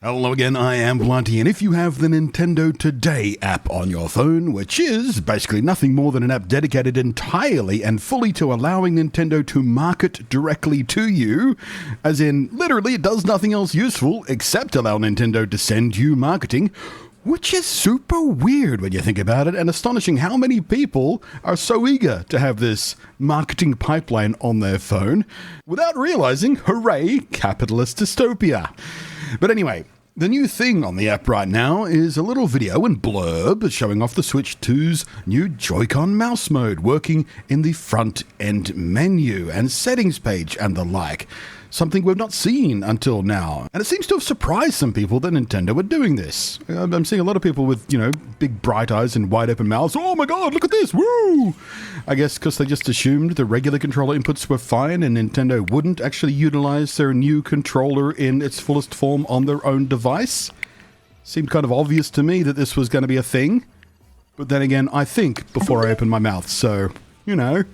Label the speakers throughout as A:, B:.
A: Hello again, I am Blunty, and if you have the Nintendo Today app on your phone, which is basically nothing more than an app dedicated entirely and fully to allowing Nintendo to market directly to you, as in, literally, it does nothing else useful except allow Nintendo to send you marketing, which is super weird when you think about it, and astonishing how many people are so eager to have this marketing pipeline on their phone without realizing, hooray, capitalist dystopia. But anyway, the new thing on the app right now is a little video and blurb showing off the Switch 2's new Joy-Con mouse mode working in the front-end menu and settings page and the like. Something we've not seen until now. And it seems to have surprised some people that Nintendo were doing this. I'm seeing a lot of people with, big bright eyes and wide open mouths. Oh my god, look at this, woo! I guess because they just assumed the regular controller inputs were fine and Nintendo wouldn't actually utilize their new controller in its fullest form on their own device. Seemed kind of obvious to me that this was going to be a thing. But then again, I think before I open my mouth, so, And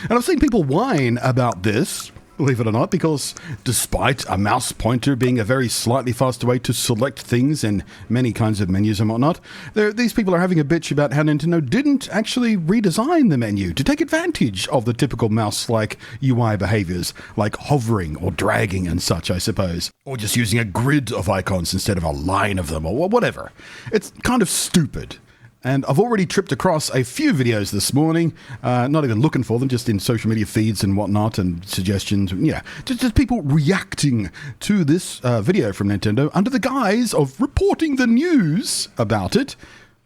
A: I've seen people whine about this, believe it or not, because despite a mouse pointer being a very slightly faster way to select things in many kinds of menus and whatnot, these people are having a bitch about how Nintendo didn't actually redesign the menu to take advantage of the typical mouse-like UI behaviors, like hovering or dragging and such, I suppose. Or just using a grid of icons instead of a line of them, or whatever. It's kind of stupid. And I've already tripped across a few videos this morning, not even looking for them, just in social media feeds and whatnot, and suggestions, just people reacting to this video from Nintendo under the guise of reporting the news about it,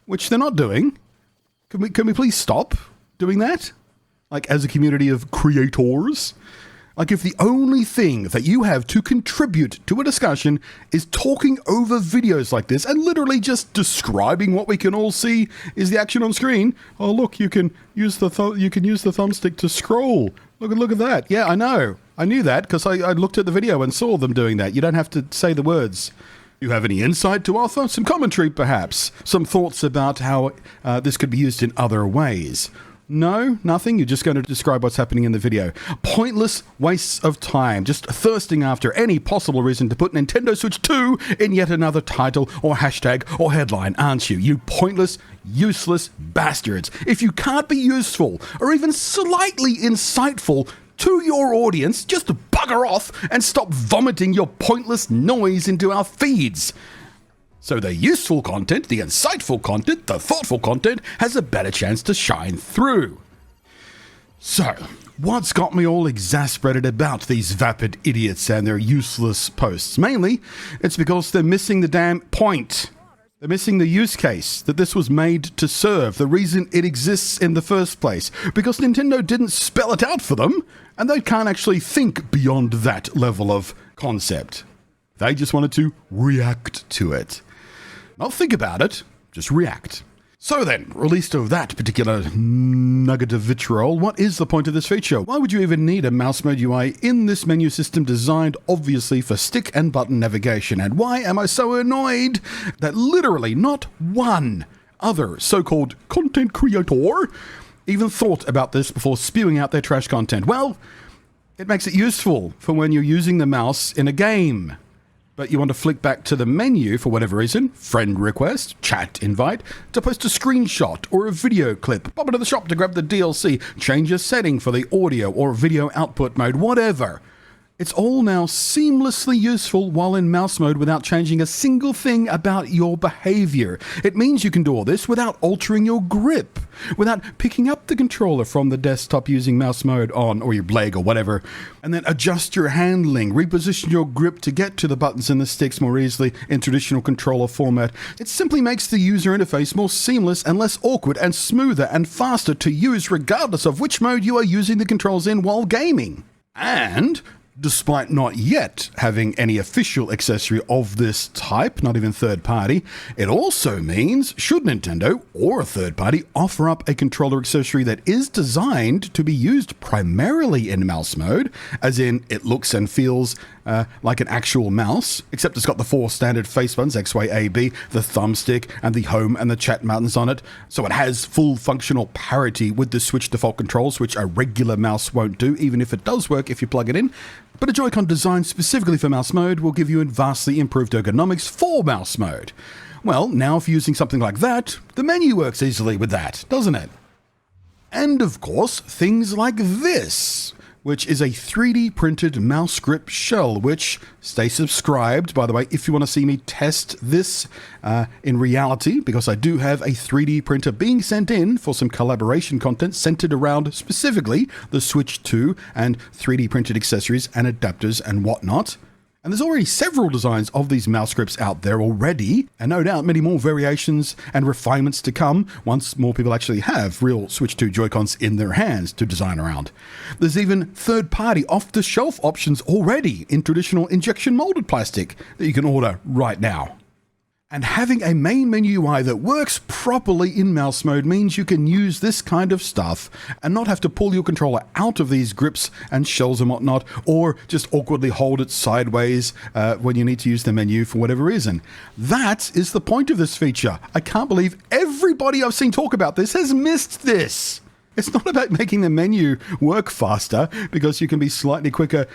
A: which they're not doing. Can we please stop doing that? Like, as a community of creators? Like, if the only thing that you have to contribute to a discussion is talking over videos like this and literally just describing what we can all see is the action on screen. Oh, look, you can use the thumbstick to scroll. Look at that. Yeah, I know. I knew that because I looked at the video and saw them doing that. You don't have to say the words. You have any insight to offer? Some commentary, perhaps? Some thoughts about how this could be used in other ways? No, nothing. You're just going to describe what's happening in the video. Pointless wastes of time, just thirsting after any possible reason to put Nintendo Switch 2 in yet another title or hashtag or headline, aren't you? You pointless, useless bastards. If you can't be useful or even slightly insightful to your audience, just bugger off and stop vomiting your pointless noise into our feeds. So the useful content, the insightful content, the thoughtful content has a better chance to shine through. So, what's got me all exasperated about these vapid idiots and their useless posts? Mainly, it's because they're missing the damn point. They're missing the use case that this was made to serve, the reason it exists in the first place. Because Nintendo didn't spell it out for them, and they can't actually think beyond that level of concept. They just wanted to react to it. Not think about it, just react. So then, released of that particular nugget of vitriol, what is the point of this feature? Why would you even need a mouse mode UI in this menu system designed obviously for stick and button navigation? And why am I so annoyed that literally not one other so-called content creator even thought about this before spewing out their trash content? Well, it makes it useful for when you're using the mouse in a game, but you want to flick back to the menu for whatever reason, friend request, chat invite, to post a screenshot or a video clip, pop into the shop to grab the DLC, change a setting for the audio or video output mode, whatever. It's all now seamlessly useful while in mouse mode without changing a single thing about your behavior. It means you can do all this without altering your grip, without picking up the controller from the desktop using mouse mode on, or your leg or whatever, and then adjust your handling, reposition your grip to get to the buttons and the sticks more easily in traditional controller format. It simply makes the user interface more seamless and less awkward and smoother and faster to use regardless of which mode you are using the controls in while gaming. And despite not yet having any official accessory of this type, not even third party, it also means, should Nintendo or a third party offer up a controller accessory that is designed to be used primarily in mouse mode, as in it looks and feels like an actual mouse, except it's got the 4 standard face buttons, X, Y, A, B, the thumbstick, and the home and the chat buttons on it, so it has full functional parity with the Switch default controls, which a regular mouse won't do, even if it does work if you plug it in. But a Joy-Con designed specifically for mouse mode will give you vastly improved ergonomics for mouse mode. Well, now if you're using something like that, the menu works easily with that, doesn't it? And of course, things like this, which is a 3D printed mouse grip shell, which, stay subscribed, by the way, if you want to see me test this in reality, because I do have a 3D printer being sent in for some collaboration content centered around specifically the Switch 2 and 3D printed accessories and adapters and whatnot. And there's already several designs of these mouse grips out there already, and no doubt many more variations and refinements to come once more people actually have real Switch 2 Joy-Cons in their hands to design around. There's even third-party off-the-shelf options already in traditional injection molded plastic that you can order right now. And having a main menu UI that works properly in mouse mode means you can use this kind of stuff and not have to pull your controller out of these grips and shells and whatnot, or just awkwardly hold it sideways when you need to use the menu for whatever reason. That is the point of this feature. I can't believe everybody I've seen talk about this has missed this. It's not about making the menu work faster, because you can be slightly quicker,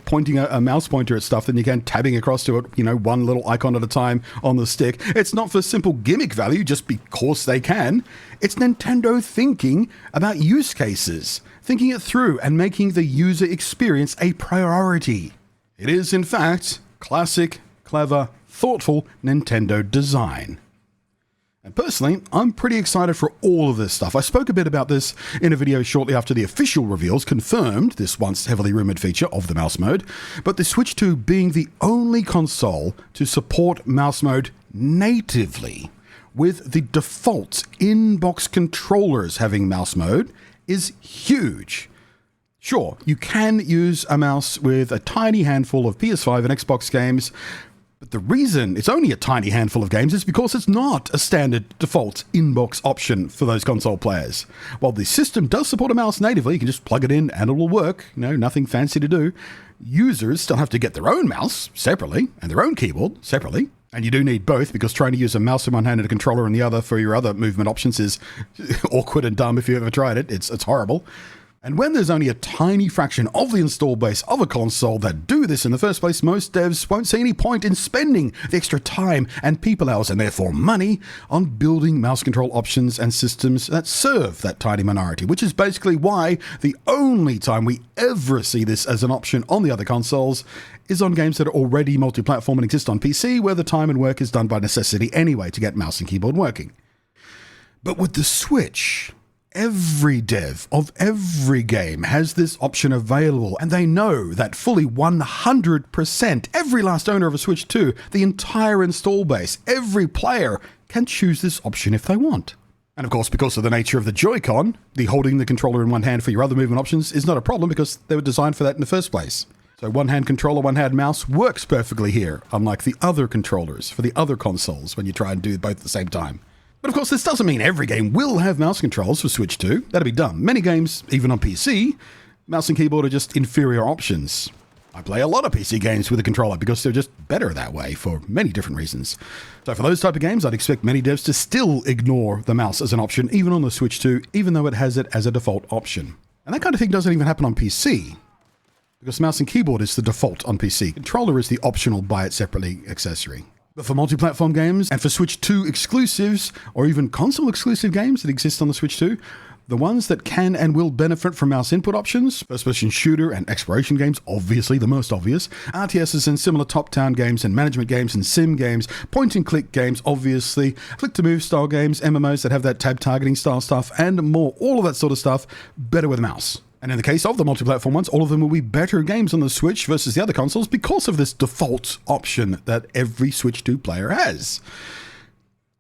A: pointing a mouse pointer at stuff than you can tabbing across to it, one little icon at a time on the stick. It's not for simple gimmick value just because they can. It's Nintendo thinking about use cases, thinking it through and making the user experience a priority. It is, in fact, classic, clever, thoughtful Nintendo design. And personally, I'm pretty excited for all of this stuff. I spoke a bit about this in a video shortly after the official reveals confirmed this once heavily rumored feature of the mouse mode, but the Switch 2 being the only console to support mouse mode natively, with the default in-box controllers having mouse mode, is huge. Sure, you can use a mouse with a tiny handful of PS5 and Xbox games, but the reason it's only a tiny handful of games is because it's not a standard default inbox option for those console players. While the system does support a mouse natively, you can just plug it in and it will work, nothing fancy to do. Users still have to get their own mouse separately and their own keyboard separately. And you do need both, because trying to use a mouse in one hand and a controller in the other for your other movement options is awkward and dumb if you've ever tried it. It's horrible. And when there's only a tiny fraction of the install base of a console that do this in the first place, most devs won't see any point in spending the extra time and people hours, and therefore money, on building mouse control options and systems that serve that tiny minority, which is basically why the only time we ever see this as an option on the other consoles is on games that are already multi-platform and exist on PC, where the time and work is done by necessity anyway to get mouse and keyboard working. But with the Switch, every dev of every game has this option available, and they know that fully 100%, every last owner of a Switch 2, the entire install base, every player can choose this option if they want. And of course, because of the nature of the Joy-Con, the holding the controller in one hand for your other movement options is not a problem, because they were designed for that in the first place. So one-hand controller, one-hand mouse works perfectly here, unlike the other controllers for the other consoles when you try and do both at the same time. But of course, this doesn't mean every game will have mouse controls for Switch 2. That'd be dumb. Many games, even on PC, mouse and keyboard are just inferior options. I play a lot of PC games with a controller because they're just better that way for many different reasons. So for those type of games, I'd expect many devs to still ignore the mouse as an option, even on the Switch 2, even though it has it as a default option. And that kind of thing doesn't even happen on PC, because mouse and keyboard is the default on PC. Controller is the optional buy it separately accessory. But for multi-platform games and for Switch 2 exclusives, or even console-exclusive games that exist on the Switch 2, the ones that can and will benefit from mouse input options, first-person shooter and exploration games, obviously the most obvious, RTSs and similar top-down games and management games and sim games, point-and-click games, obviously, click-to-move style games, MMOs that have that tab targeting style stuff, and more, all of that sort of stuff, better with a mouse. And in the case of the multi-platform ones, all of them will be better games on the Switch versus the other consoles because of this default option that every Switch 2 player has.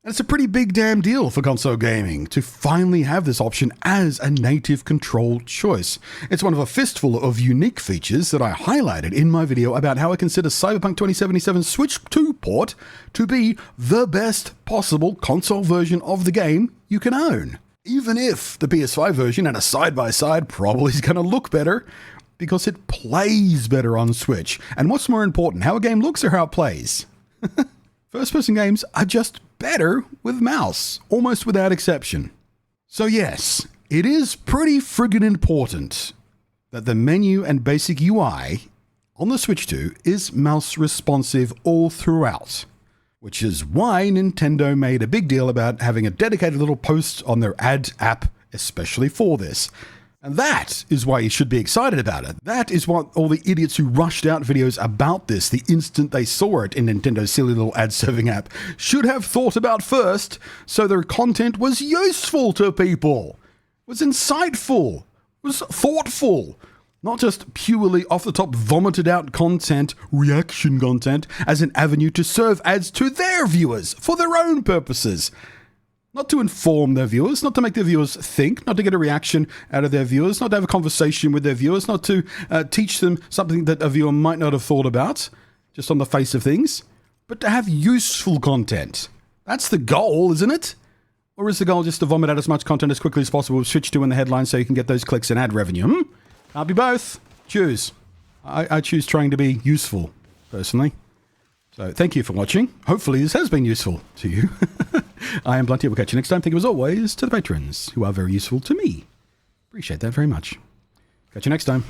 A: And it's a pretty big damn deal for console gaming to finally have this option as a native control choice. It's one of a fistful of unique features that I highlighted in my video about how I consider Cyberpunk 2077's Switch 2 port to be the best possible console version of the game you can own. Even if the PS5 version and a side-by-side probably is going to look better, because it plays better on Switch. And what's more important, how a game looks or how it plays? First-person games are just better with mouse, almost without exception. So yes, it is pretty friggin' important that the menu and basic UI on the Switch 2 is mouse responsive all throughout, which is why Nintendo made a big deal about having a dedicated little post on their ad app especially for this. And that is why you should be excited about it. That is what all the idiots who rushed out videos about this the instant they saw it in Nintendo's silly little ad-serving app should have thought about first, so their content was useful to people, was insightful, was thoughtful. Not just purely off-the-top vomited-out content, reaction content, as an avenue to serve ads to their viewers for their own purposes. Not to inform their viewers, not to make their viewers think, not to get a reaction out of their viewers, not to have a conversation with their viewers, not to teach them something that a viewer might not have thought about, just on the face of things, but to have useful content. That's the goal, isn't it? Or is the goal just to vomit out as much content as quickly as possible with Switch 2 in the headline so you can get those clicks and ad revenue? Can't be both. Choose. I choose trying to be useful, personally. So thank you for watching. Hopefully this has been useful to you. I am Blunty. We'll catch you next time. Thank you as always to the patrons who are very useful to me. Appreciate that very much. Catch you next time.